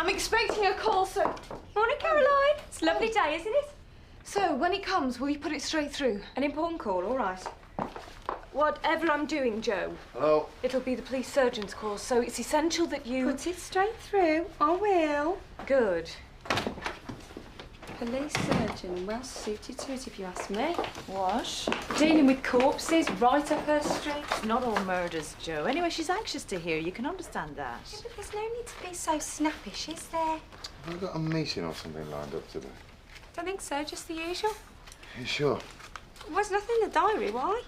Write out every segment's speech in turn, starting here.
I'm expecting a call, so... Morning, Caroline. It's a lovely day, isn't it? So, when it comes, will you put it straight through? An important call, all right. Whatever I'm doing, Joe. Hello? It'll be the police surgeon's call, so it's essential that you... Put it straight through. I will. Good. Police surgeon, well suited to it, if you ask me. What? Dealing with corpses right up her street. Not all murders, Joe. Anyway, she's anxious to hear. You can understand that. Yeah, but there's no need to be so snappish, is there? Have I got a meeting or something lined up today? Don't think so, just the usual. You sure? Well, there's nothing in the diary, why?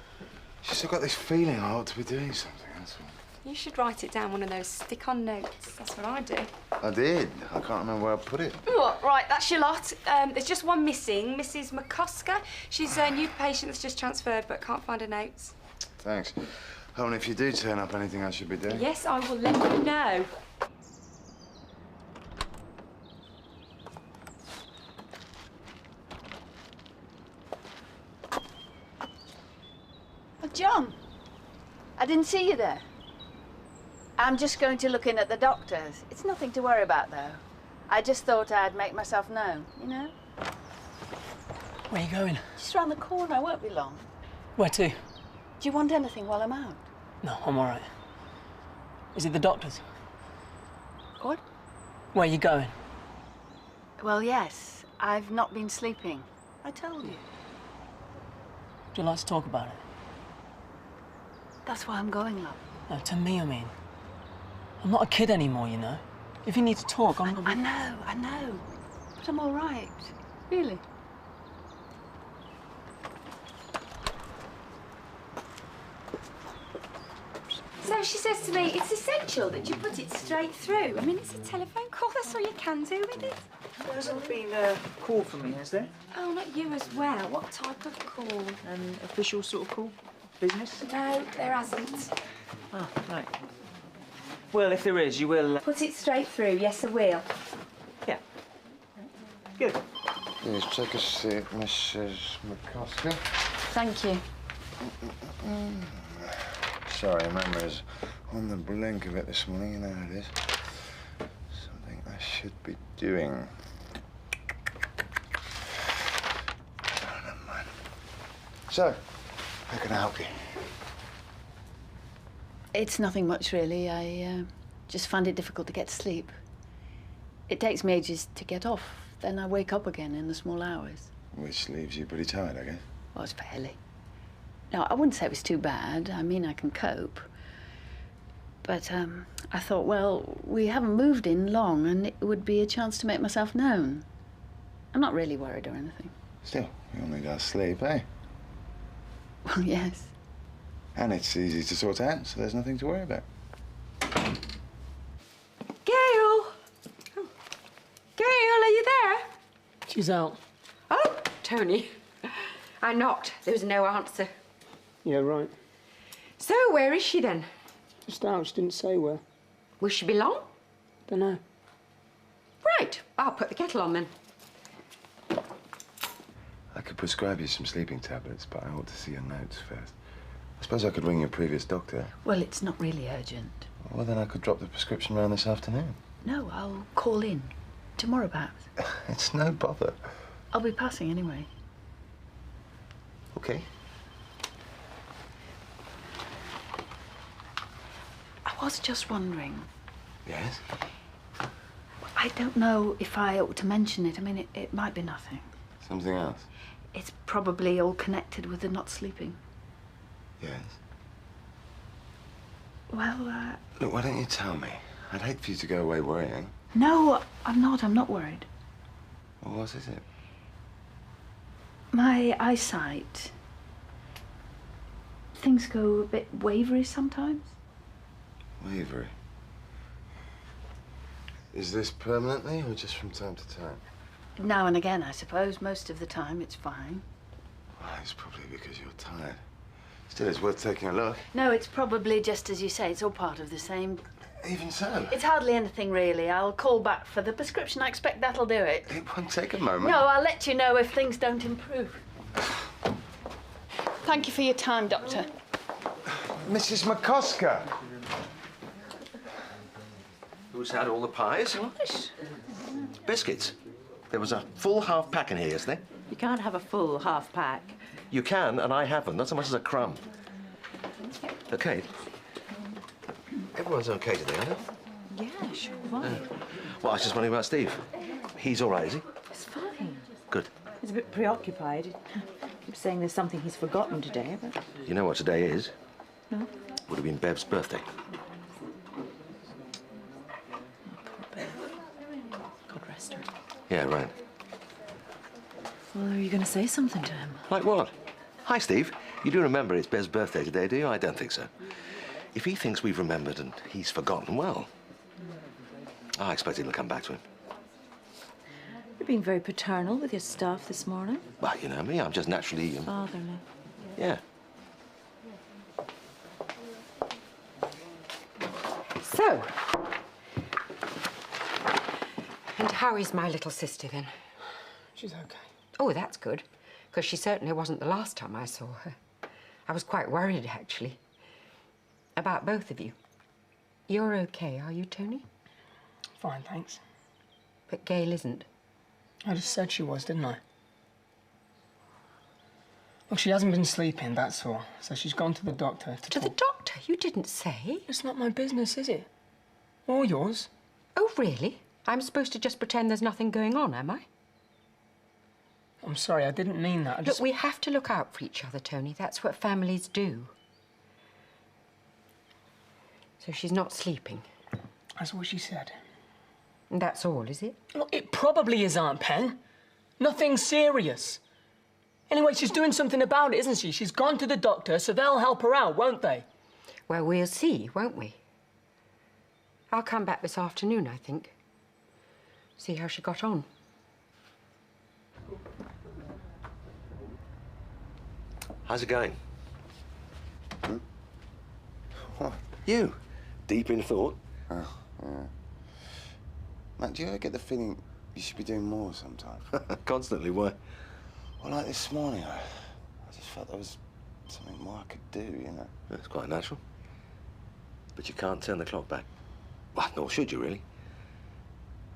She's got this feeling I ought to be doing something, that's all. You should write it down one of those stick-on notes. That's what I do. I did. I can't remember where I put it. What? Right, that's your lot. There's just one missing, Mrs. McCosker. She's a new patient that's just transferred but can't find her notes. Thanks. Oh, and if you do turn up, anything I should be doing? Yes, I will let you know. Oh, John, I didn't see you there. I'm just going to look in at the doctor's. It's nothing to worry about, though. I just thought I'd make myself known, you know? Where are you going? Just round the corner, I won't be long. Where to? Do you want anything while I'm out? No, I'm all right. Is it the doctor's? What? Where are you going? Well, yes. I've not been sleeping. I told you. Would you like to talk about it? That's why I'm going, love. No, to me, I mean. I'm not a kid anymore, you know. If you need to talk, I'm not... I know. But I'm all right. Really. So she says to me, it's essential that you put it straight through. I mean, it's a telephone call. That's all you can do with it. There hasn't been a call from me, has there? Oh, not you as well. What type of call? An official sort of call? Business? No, there hasn't. Oh, right. Well, if there is, you will... Put it straight through. Yes, I will. Yeah. Good. Please take a seat, Mrs. McCosker. Thank you. Sorry, memory's on the blink of it this morning, you know how it is. Something I should be doing. Oh, never mind. So, how can I help you? It's nothing much, really. I just find it difficult to get to sleep. It takes me ages to get off. Then I wake up again in the small hours. Which leaves you pretty tired, I guess. Well, it's fairly. No, I wouldn't say it was too bad. I mean, I can cope. But I thought, well, we haven't moved in long, and it would be a chance to make myself known. I'm not really worried or anything. Still, you only got sleep, eh? Well, yes. And it's easy to sort out, so there's nothing to worry about. Gail! Oh. Gail, are you there? She's out. Oh, Tony. I knocked. There was no answer. Yeah, right. So, where is she then? Just out. She didn't say where. Will she be long? Dunno. Right. I'll put the kettle on then. I could prescribe you some sleeping tablets, but I ought to see your notes first. I suppose I could ring your previous doctor. Well, it's not really urgent. Well, then I could drop the prescription round this afternoon. No, I'll call in. Tomorrow, perhaps. It's no bother. I'll be passing anyway. Okay. I was just wondering. Yes? I don't know if I ought to mention it. I mean, it might be nothing. Something else? It's probably all connected with the not sleeping. Yes? Well, Look, why don't you tell me? I'd hate for you to go away worrying. no, I'm not worried. Well, what is it? My eyesight. Things go a bit wavery sometimes. Wavery. Is this permanently or just from time to time? Now and again, I suppose. Most of the time, it's fine. Well, it's probably because you're tired. Still, it's worth taking a look. No, it's probably just as you say. It's all part of the same. Even so. It's hardly anything, really. I'll call back for the prescription. I expect that'll do it. It won't take a moment. No, I'll let you know if things don't improve. Thank you for your time, Doctor. Mrs. McCosker! Who's had all the pies? What? Biscuits. There was a full half pack in here yesterday. You can't have a full half pack. You can, and I haven't. Not so much as a crumb. Okay. Everyone's okay today, aren't they? Yeah, sure, why? Well, I was just wondering about Steve. He's all right, is he? It's fine. Good. He's a bit preoccupied. He keeps saying there's something he's forgotten today, but... You know what today is? No? Would have been Bev's birthday. God rest her. Yeah, right. Well, are you going to say something to him? Like what? Hi, Steve. You do remember it's Bev's birthday today, do you? I don't think so. If he thinks we've remembered and he's forgotten, well, I expect he'll come back to him. You're being very paternal with your staff this morning. Well, you know me, I'm just naturally... Fatherly. Yeah. So, and how is my little sister then? She's okay. Oh, that's good, because she certainly wasn't the last time I saw her. I was quite worried, actually, about both of you. You're okay, are you, Tony? Fine, thanks. But Gail isn't. I just said she was, didn't I? Look, she hasn't been sleeping, that's all. So she's gone to the doctor to To the doctor? You didn't say. It's not my business, is it? Or yours. Oh, really? I'm supposed to just pretend there's nothing going on, am I? I'm sorry, I didn't mean that. Look, we have to look out for each other, Tony. That's what families do. So she's not sleeping. That's what she said. And that's all, is it? Look, it probably is, Aunt Pen. Nothing serious. Anyway, she's doing something about it, isn't she? She's gone to the doctor, so they'll help her out, won't they? Well, we'll see, won't we? I'll come back this afternoon, I think. See how she got on. How's it going? Hmm? What? You. Deep in thought. Oh, yeah. Matt, do you ever get the feeling you should be doing more sometimes? Constantly, why? Well, like this morning, I just felt there was something more I could do, you know? That's quite natural. But you can't turn the clock back. Well, nor should you, really.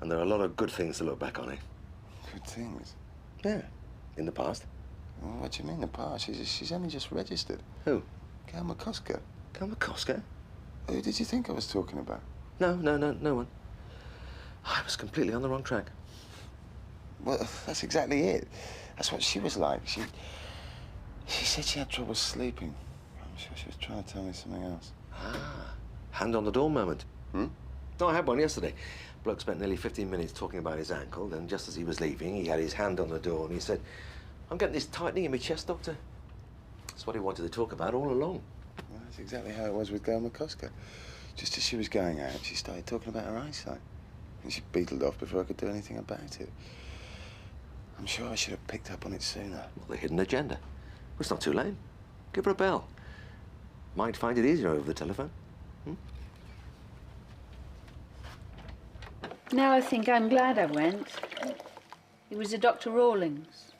And there are a lot of good things to look back on, eh? Good things? Yeah, in the past. Well, what do you mean, the past? She's only just registered. Who? Gail McCosker. Gail McCosker? Who did you think I was talking about? No one. I was completely on the wrong track. Well, that's exactly it. That's what she was like. She said she had trouble sleeping. I'm sure she was trying to tell me something else. Ah, hand on the door moment. Hmm? No, I had one yesterday. Bloke spent nearly 15 minutes talking about his ankle, then just as he was leaving, he had his hand on the door and he said, "I'm getting this tightening in my chest, doctor." That's what he wanted to talk about all along. Well, that's exactly how it was with Gail McCosker. Just as she was going out, she started talking about her eyesight. And she beetled off before I could do anything about it. I'm sure I should have picked up on it sooner. Well, the hidden agenda. Well, it's not too late. Give her a bell. Might find it easier over the telephone. Hmm? Now I think I'm glad I went. It was a Dr. Rawlings.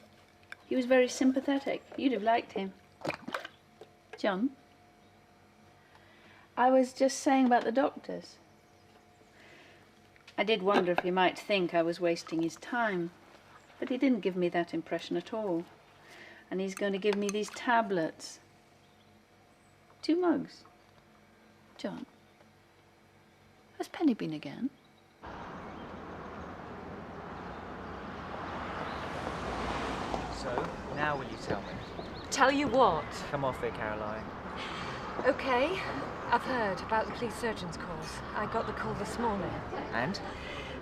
He was very sympathetic. You'd have liked him. John? I was just saying about the doctors. I did wonder if he might think I was wasting his time, but he didn't give me that impression at all. And he's going to give me these tablets. 2 mugs. John, has Penny been again? So, now will you tell me? Tell you what? Come off it, Caroline. Okay, I've heard about the police surgeon's course. I got the call this morning. And?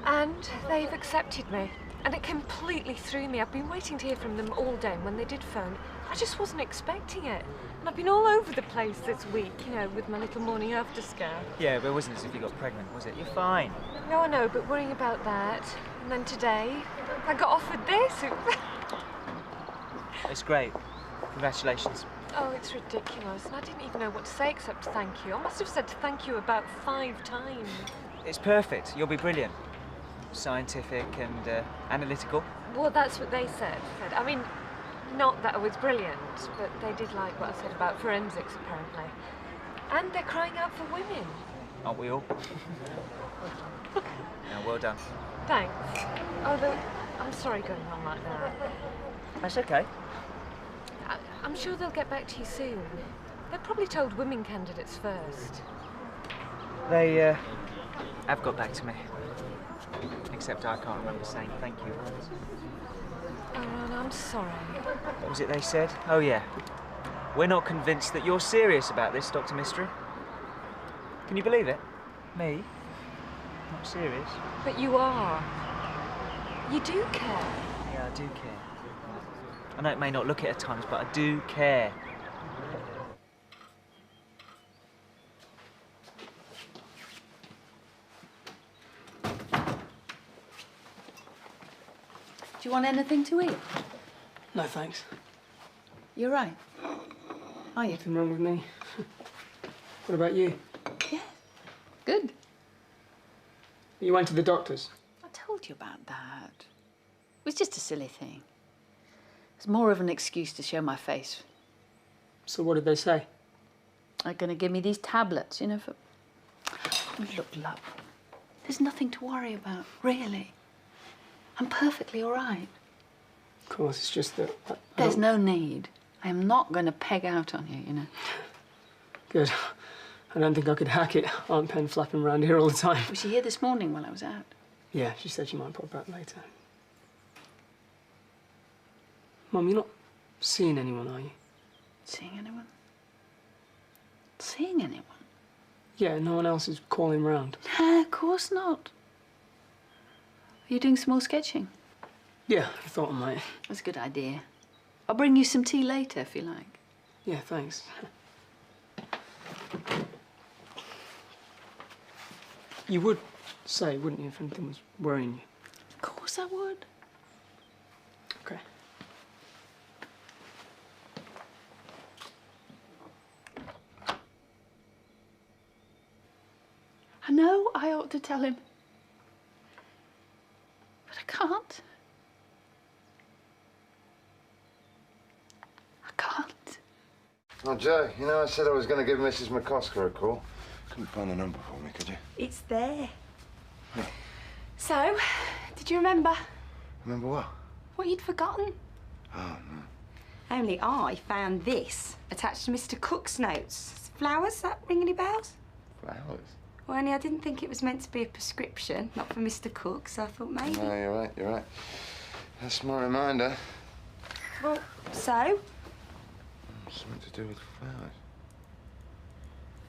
And they've accepted me. And it completely threw me. I've been waiting to hear from them all day, and when they did phone, I just wasn't expecting it. And I've been all over the place this week, you know, with my little morning after scare. Yeah, but it wasn't as if you got pregnant, was it? You're fine. No, I know, but worrying about that. And then today, I got offered this. It's great. Congratulations. Oh, it's ridiculous. And I didn't even know what to say except thank you. I must have said thank you about 5 times. It's perfect. You'll be brilliant. Scientific and analytical. Well, that's what they said. I mean, not that I was brilliant, but they did like what I said about forensics, apparently. And they're crying out for women. Aren't we all? Now, well done. Thanks. Although, I'm sorry going on like that. That's okay. I'm sure they'll get back to you soon. They probably told women candidates first. They have got back to me. Except I can't remember saying thank you. Oh, Ron, I'm sorry. What was it they said? Oh, yeah. We're not convinced that you're serious about this, Dr. Mystery. Can you believe it? Me? Not serious. But you are. You do care. Yeah, I do care. I know it may not look it at times, but I do care. Do you want anything to eat? No, thanks. You're right. Are you? Nothing wrong with me. What about you? Yes. Good. You went to the doctor's? I told you about that. It was just a silly thing. It's more of an excuse to show my face. So what did they say? They're going to give me these tablets, you know, for... Look, love, there's nothing to worry about, really. I'm perfectly all right. Of course, it's just that... There's no need. I am not going to peg out on you, you know. Good. I don't think I could hack it, Aunt Pen flapping around here all the time. Was she here this morning while I was out? Yeah, she said she might pop back later. Mum, you're not seeing anyone, are you? Seeing anyone? Seeing anyone? Yeah, no one else is calling round. Of course not. Are you doing some more sketching? Yeah, I thought I might. That's a good idea. I'll bring you some tea later, if you like. Yeah, thanks. You would say, wouldn't you, if anything was worrying you? Of course I would. Okay. I know I ought to tell him. But I can't. I can't. Oh, Joe, you know I said I was going to give Mrs. McCosker a call. Couldn't find the number for me, could you? It's there. So, did you remember? Remember what? What you'd forgotten? Oh, no. Only I found this attached to Mr. Cook's notes. Flowers, that ring any bells? Flowers? Well, only I didn't think it was meant to be a prescription, not for Mr. Cook, so I thought maybe. No, you're right, you're right. That's my reminder. Well, so? Something to do with flowers.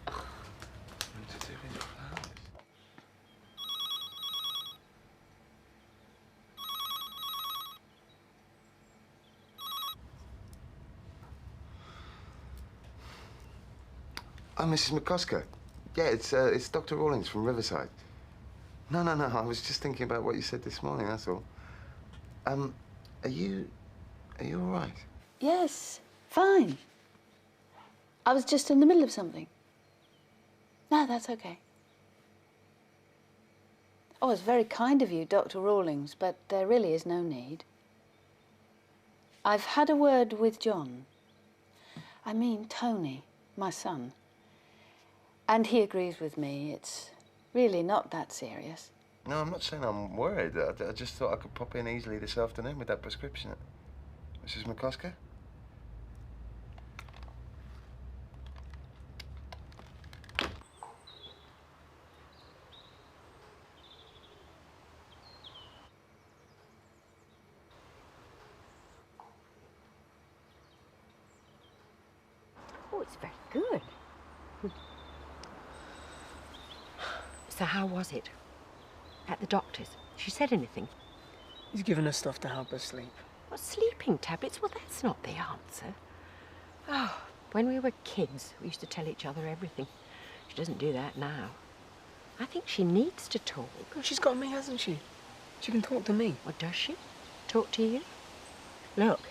Something to do with flowers. Oh, Mrs. McCosker. Yeah, it's Dr. Rawlings from Riverside. No, I was just thinking about what you said this morning, that's all. Are you all right? Yes, fine. I was just in the middle of something. No, that's okay. Oh, it's very kind of you, Dr. Rawlings, but there really is no need. I've had a word with John. I mean, Tony, my son. And he agrees with me. It's really not that serious. No, I'm not saying I'm worried. I just thought I could pop in easily this afternoon with that prescription. Mrs. McCosker? Oh, it's very good. So how was it? At the doctor's? She said anything? He's given her stuff to help her sleep. What, sleeping tablets? Well, that's not the answer. Oh, when we were kids, we used to tell each other everything. She doesn't do that now. I think she needs to talk. Oh, she's got me, hasn't she? She can talk to me. Well, does she? Talk to you? Look,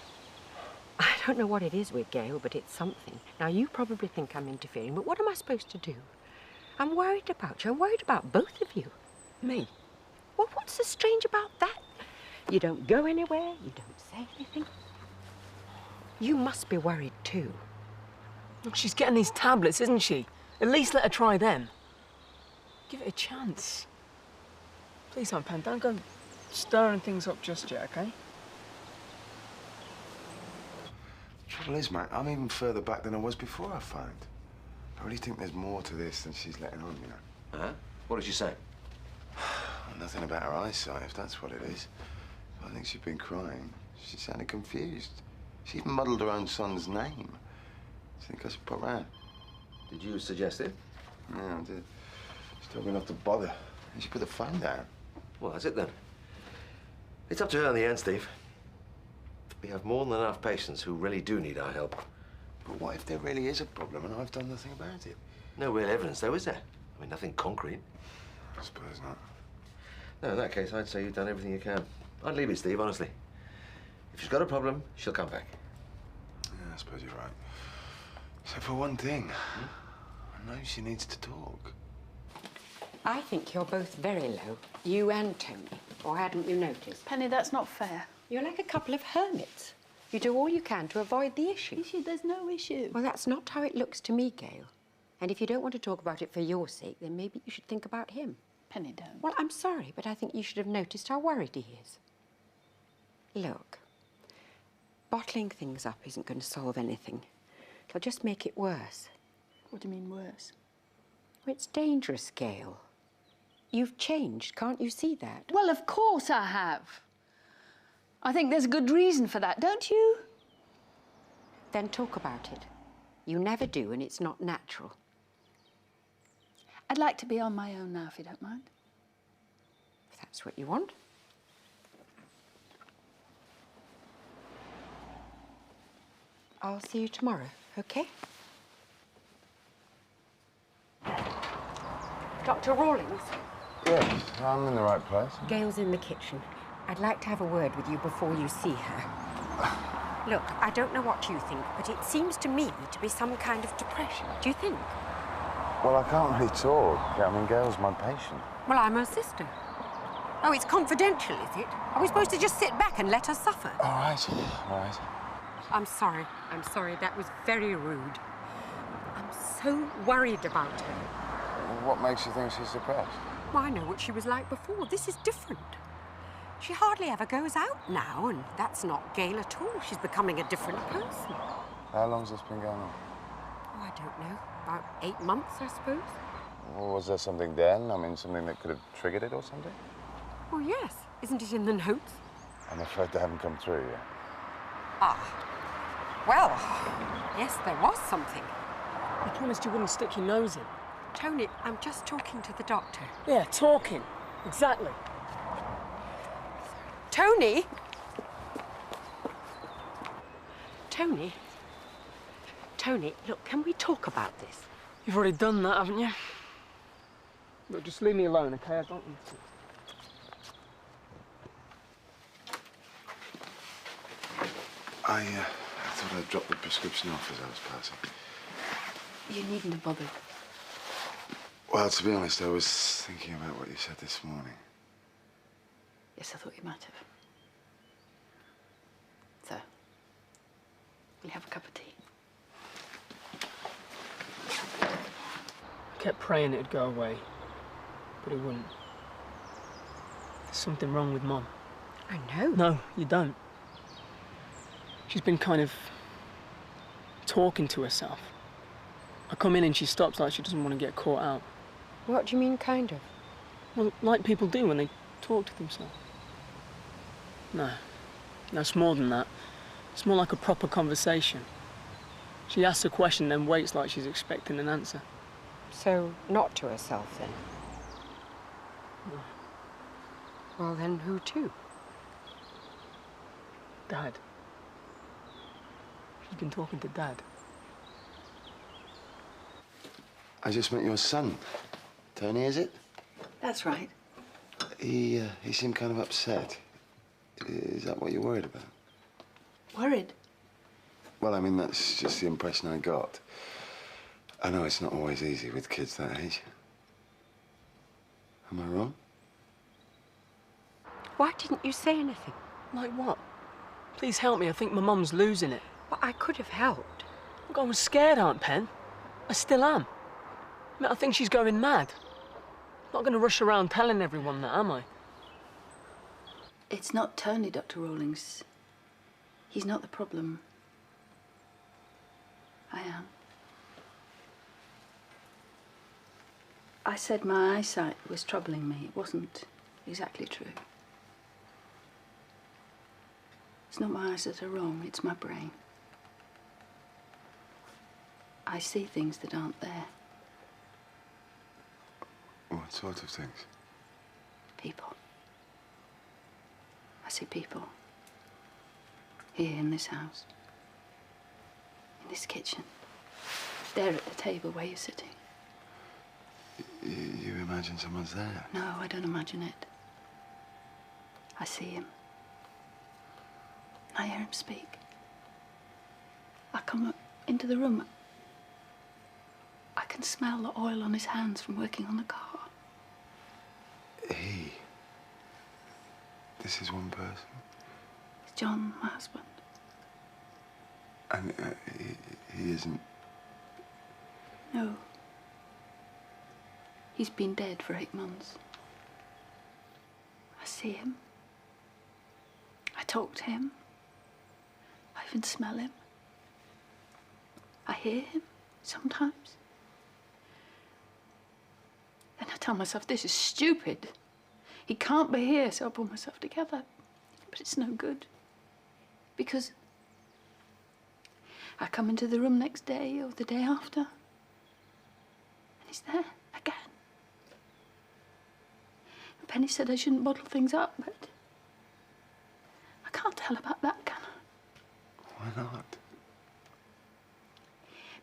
I don't know what it is with Gail, but it's something. Now, you probably think I'm interfering, but what am I supposed to do? I'm worried about you. I'm worried about both of you. Me? Well, what's so strange about that? You don't go anywhere. You don't say anything. You must be worried too. Look, she's getting these tablets, isn't she? At least let her try them. Give it a chance. Please, Aunt Pen, don't go stirring things up just yet, OK? Trouble is, mate, I'm even further back than I was before I phoned. I really think there's more to this than she's letting on, you know. Huh? What did she say? Nothing about her eyesight, if that's what it is. I think she'd been crying. She sounded confused. She even muddled her own son's name. I think I should pop round. Did you suggest it? Yeah, I did. She told me not to bother. And she put the phone down. Well, that's it then. It's up to her in the end, Steve. We have more than enough patients who really do need our help. But what if there really is a problem and I've done nothing about it? No real evidence, though, is there? I mean, nothing concrete. I suppose not. No, in that case, I'd say you've done everything you can. I'd leave it, Steve, honestly. If she's got a problem, she'll come back. Yeah, I suppose you're right. Except for one thing. I know she needs to talk. I think you're both very low, you and Tony. Or hadn't you noticed? Penny, that's not fair. You're like a couple of hermits. You do all you can to avoid the issue. There's no issue. Well, that's not how it looks to me, Gail. And if you don't want to talk about it for your sake, then maybe you should think about him. Penny, don't. Well, I'm sorry, but I think you should have noticed how worried he is. Look, bottling things up isn't going to solve anything. It'll just make it worse. What do you mean, worse? Well, it's dangerous, Gail. You've changed, can't you see that? Well, of course I have. I think there's a good reason for that, don't you? Then talk about it. You never do, and it's not natural. I'd like to be on my own now, if you don't mind. If that's what you want. I'll see you tomorrow, okay? Dr. Rawlings? Yes, I'm in the right place. Gail's in the kitchen. I'd like to have a word with you before you see her. Look, I don't know what you think, but it seems to me to be some kind of depression. Do you think? Well, I can't really talk. I mean, Gail's my patient. Well, I'm her sister. Oh, it's confidential, is it? Are we supposed to just sit back and let her suffer? All right, all right. I'm sorry. I'm sorry. That was very rude. I'm so worried about her. What makes you think she's depressed? Well, I know what she was like before. This is different. She hardly ever goes out now, and that's not Gail at all. She's becoming a different person. How long's this been going on? Oh, I don't know. About 8 months, I suppose. Well, was there something then? I mean, something that could have triggered it or something? Well, yes. Isn't it in the notes? I'm afraid they haven't come through yet. Ah. Well, yes, there was something. You promised you wouldn't stick your nose in. Tony, I'm just talking to the doctor. Yeah, talking. Exactly. Tony! Tony? Tony, look, can we talk about this? You've already done that, haven't you? Look, just leave me alone, OK? I don't need to. I thought I'd drop the prescription off as I was passing. You needn't have bothered. Well, to be honest, I was thinking about what you said this morning. Yes, I thought you might have. So, will you have a cup of tea? I kept praying it'd go away, but it wouldn't. There's something wrong with Mum. I know. No, you don't. She's been kind of talking to herself. I come in and she stops like she doesn't want to get caught out. What do you mean, kind of? Well, like people do when they talk to themselves. No, it's more than that. It's more like a proper conversation. She asks a question, then waits like she's expecting an answer. So, not to herself, then? No. Well, then who to? Dad. She's been talking to Dad. I just met your son. Tony, is it? That's right. He seemed kind of upset. Is that what you're worried about? Worried? Well, I mean, that's just the impression I got. I know it's not always easy with kids that age. Am I wrong? Why didn't you say anything? Like what? Please help me. I think my mum's losing it. Well, I could have helped. Look, I was scared, Aunt Pen. I still am. I mean, I think she's going mad. not going to rush around telling everyone that, am I? It's not Tony, Dr. Rawlings. He's not the problem. I am. I said my eyesight was troubling me. It wasn't exactly true. It's not my eyes that are wrong, it's my brain. I see things that aren't there. What sort of things? People. I see people. Here in this house. In this kitchen. There at the table where you're sitting. You imagine someone's there? No, I don't imagine it. I see him. I hear him speak. I come into the room. I can smell the oil on his hands from working on the car. He? This is one person? It's John, my husband. And he isn't... No. He's been dead for 8 months. I see him. I talk to him. I even smell him. I hear him sometimes. Then I tell myself, this is stupid. He can't be here, so I pull myself together. But it's no good. Because I come into the room next day or the day after, and he's there again. And Penny said I shouldn't bottle things up, but I can't tell about that, can I? Why not?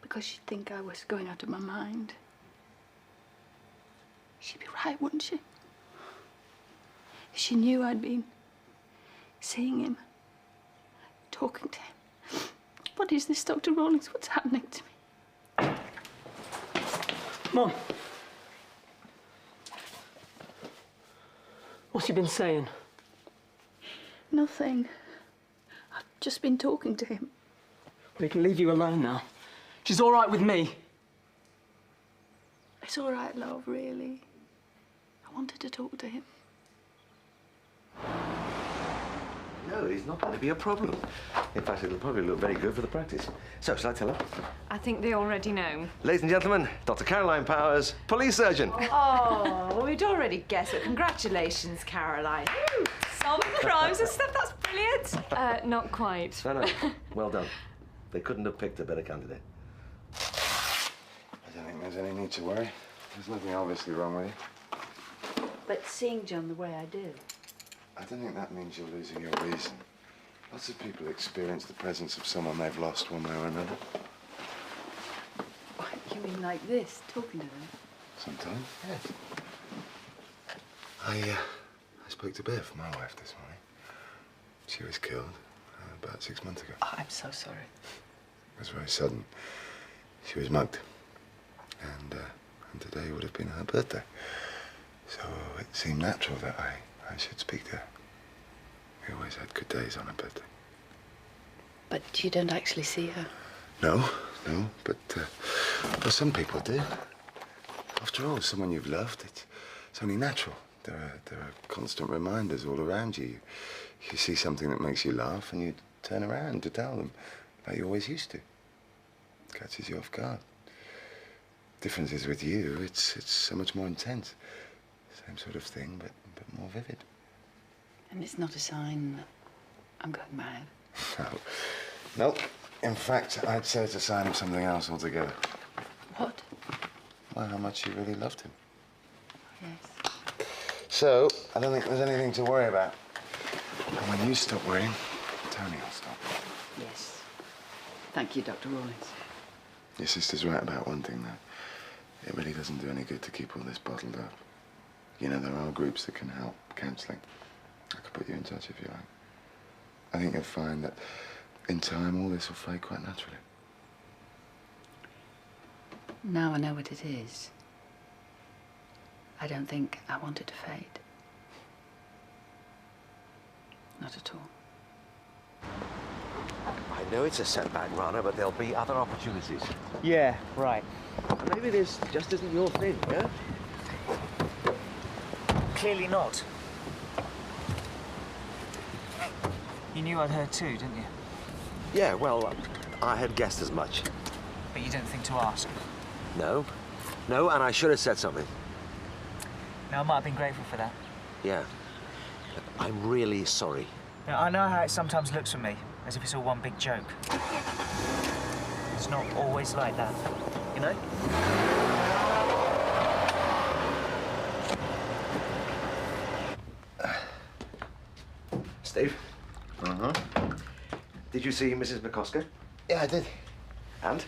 Because she'd think I was going out of my mind. She'd be right, wouldn't she? If she knew I'd been seeing him, talking to him. What is this, Dr. Rawlings? What's happening to me? Mum. What's he been saying? Nothing. I've just been talking to him. We can leave you alone now. She's all right with me. It's all right, love, really. I wanted to talk to him. No, it's not going to be a problem. In fact, it'll probably look very good for the practice. So, shall I tell her? I think they already know. Ladies and gentlemen, Dr. Caroline Powers, police surgeon. Oh, well, we'd already guessed it. Congratulations, Caroline. Solving crimes and stuff, that's brilliant. Not quite. No, no, well done. They couldn't have picked a better candidate. I don't think there's any need to worry. There's nothing obviously wrong with you. But seeing John the way I do. I don't think that means you're losing your reason. Lots of people experience the presence of someone they've lost one way or another. What, you mean like this, talking to them? Sometimes, yes. I spoke to Bev, my wife, this morning. She was killed about 6 months ago. Oh, I'm so sorry. It was very sudden. She was mugged. And today would have been her birthday. So it seemed natural that I should speak to her. We always had good days on her birthday. But you don't actually see her? No, but well, some people do. After all, someone you've loved, it's only natural. There are constant reminders all around you. You see something that makes you laugh and you turn around to tell them, like you always used to. It catches you off guard. Difference is with you, it's so much more intense. Same sort of thing, but more vivid. And it's not a sign that I'm going mad? No. In fact, I'd say it's a sign of something else altogether. What? Well, how much you really loved him. Yes. So, I don't think there's anything to worry about. And when you stop worrying, Tony will stop. Yes. Thank you, Dr. Rawlings. Your sister's right about one thing, though. It really doesn't do any good to keep all this bottled up. You know, there are groups that can help, counselling. I could put you in touch if you like. I think you'll find that in time all this will fade quite naturally. Now I know what it is. I don't think I want it to fade. Not at all. I know it's a setback, Rana, but there'll be other opportunities. Yeah, right. And maybe this just isn't your thing, yeah? clearly not. You knew I'd heard too, didn't you? Yeah, well, I had guessed as much. But you didn't think to ask. No. No, and I should have said something. Now, I might have been grateful for that. Yeah. I'm really sorry. Now, I know how it sometimes looks for me, as if it's all one big joke. It's not always like that, you know? Steve? Did you see Mrs. McCosker? Yeah, I did. And?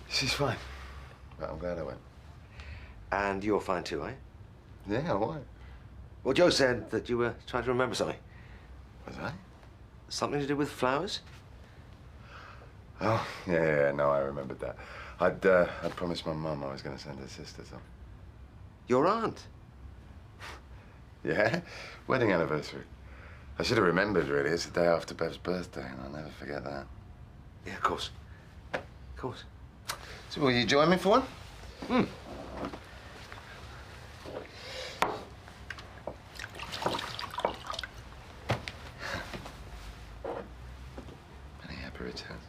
She's fine. But I'm glad I went. And you're fine too, eh? Yeah, why? Well, Joe said that you were trying to remember something. Was I? Something to do with flowers? Oh, yeah, no, I remembered that. I'd promised my mum I was going to send her sister some. Your aunt? Yeah? Wedding anniversary. I should have remembered, really. It's the day after Bev's birthday, and I'll never forget that. Yeah, of course. Of course. So will you join me for one? Hmm. Many happy returns.